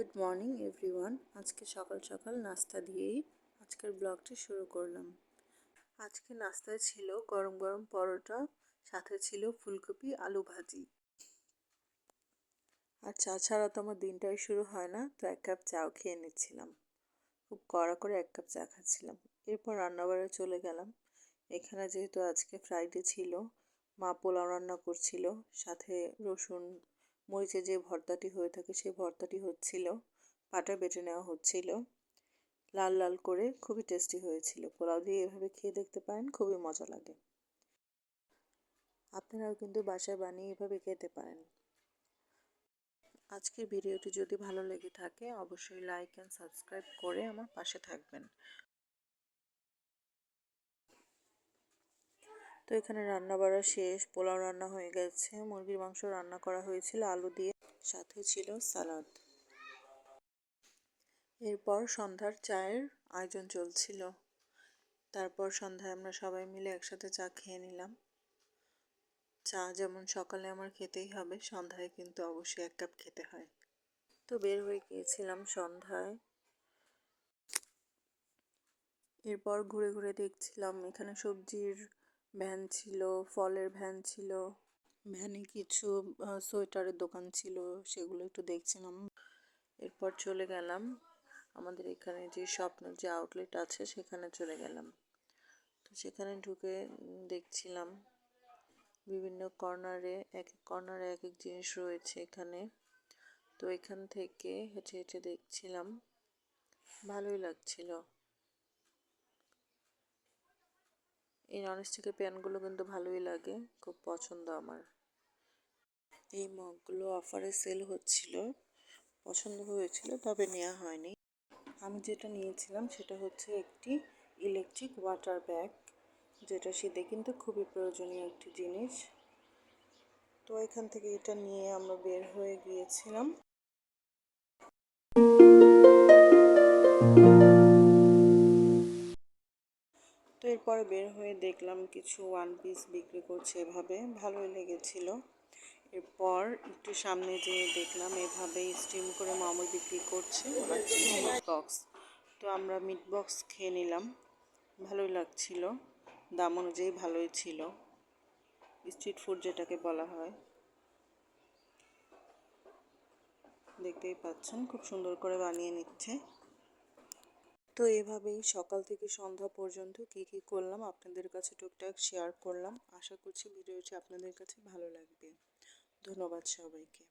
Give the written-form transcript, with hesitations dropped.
Good morning everyone. আজকে সকাল সকাল নাস্তা দিয়েই আজকের ব্লগটি শুরু করলাম। আজকে নাস্তায় ছিল গরম গরম পরোটা, সাথে ছিল ফুলকপি আলু ভাজি। আর চা ছাড়া তো আমার দিনটাই শুরু হয় না, তো 1 কাপ চাও খেয়ে নিচ্ছিলাম। খুব কড়া করে 1 কাপ চা খাচ্ছিলাম। এরপর রান্নাঘরে চলে গেলাম। এখানে যেহেতু আজকে ফ্রাইডে ছিল, মা পোলাও রান্না করছিল, সাথে রসুন মরিচে যে ভর্তাটি হয়ে থাকে সেই ভর্তাটি হচ্ছিল, পাটা বেটে নেওয়া হচ্ছিল লাল লাল করে। খুবই টেস্টি হয়েছিল। পোলাও দিয়ে এভাবে খেয়ে দেখতে পারেন, খুবই মজা লাগে। আপনারাও কিন্তু বাসায় বানিয়ে এভাবে খেতে পারেন। আজকের ভিডিওটি যদি ভালো লেগে থাকে অবশ্যই লাইক অ্যান্ড সাবস্ক্রাইব করে আমার পাশে থাকবেন। তো এখানে রান্না বাড়া শেষ, পোলাও রান্না হয়ে গেছে, মুরগির মাংস রান্না করা হয়েছিল আলু দিয়ে, সাথে ছিল সালাদ। এরপর সন্ধ্যার চায়ের আয়োজন চলছিল। তারপর সন্ধ্যায় আমরা সবাই মিলে একসাথে চা খেয়ে নিলাম। চা যেমন সকালে আমার খেতেই হবে, সন্ধ্যায় কিন্তু অবশ্যই 1 কাপ খেতে হয়। তো বের হয়ে গিয়েছিলাম সন্ধ্যায়। এরপর ঘুরে ঘুরে দেখছিলাম, এখানে সবজির ভ্যান ছিল, ফলের ভ্যান ছিল, ভ্যানে কিছু সোয়েটারের দোকান ছিল, সেগুলো একটু দেখছিলাম। এরপর চলে গেলাম আমাদের এখানে যে স্বপ্নের যে আউটলেট আছে সেখানে চলে গেলাম। তো সেখানে ঢুকে দেখছিলাম বিভিন্ন কর্নারে এক এক জিনিস রয়েছে এখানে। তো এখান থেকে হেঁটে হেঁটে দেখছিলাম, ভালোই লাগছিল। এই ননস্টিকের প্যানগুলো কিন্তু ভালোই লাগে, খুব পছন্দ আমার। এই মগগুলো অফারে সেল হচ্ছিল, পছন্দ হয়েছিল, তবে নেওয়া হয়নি। আমি যেটা নিয়েছিলাম সেটা হচ্ছে একটি ইলেকট্রিক ওয়াটার ব্যাগ, যেটা শীতে কিন্তু খুবই প্রয়োজনীয় একটি জিনিস। তো এখান থেকে এটা নিয়ে আমরা বের হয়ে গিয়েছিলাম। তো এরপরে বের হয়ে দেখলাম কিছু ওয়ান পিস বিক্রি করছে, এভাবে ভালোই লেগেছিল। এরপর একটু সামনে যেয়ে দেখলাম এভাবে স্টিম করে মোমো বিক্রি করছে, মিট বক্স। তো আমরা মিট বক্স খেয়ে নিলাম, ভালোই লাগছিল, দাম অনুযায়ী ভালোই ছিল। স্ট্রিট ফুড যেটাকে বলা হয়, দেখতেই পাচ্ছেন খুব সুন্দর করে বানিয়ে নিচ্ছে। তো এভাবেই সকাল থেকে সন্ধ্যা পর্যন্ত কী কী করলাম আপনাদের কাছে টুকটাক শেয়ার করলাম। আশা করছি ভিডিওটি আপনাদের কাছে ভালো লাগবে। ধন্যবাদ সবাইকে।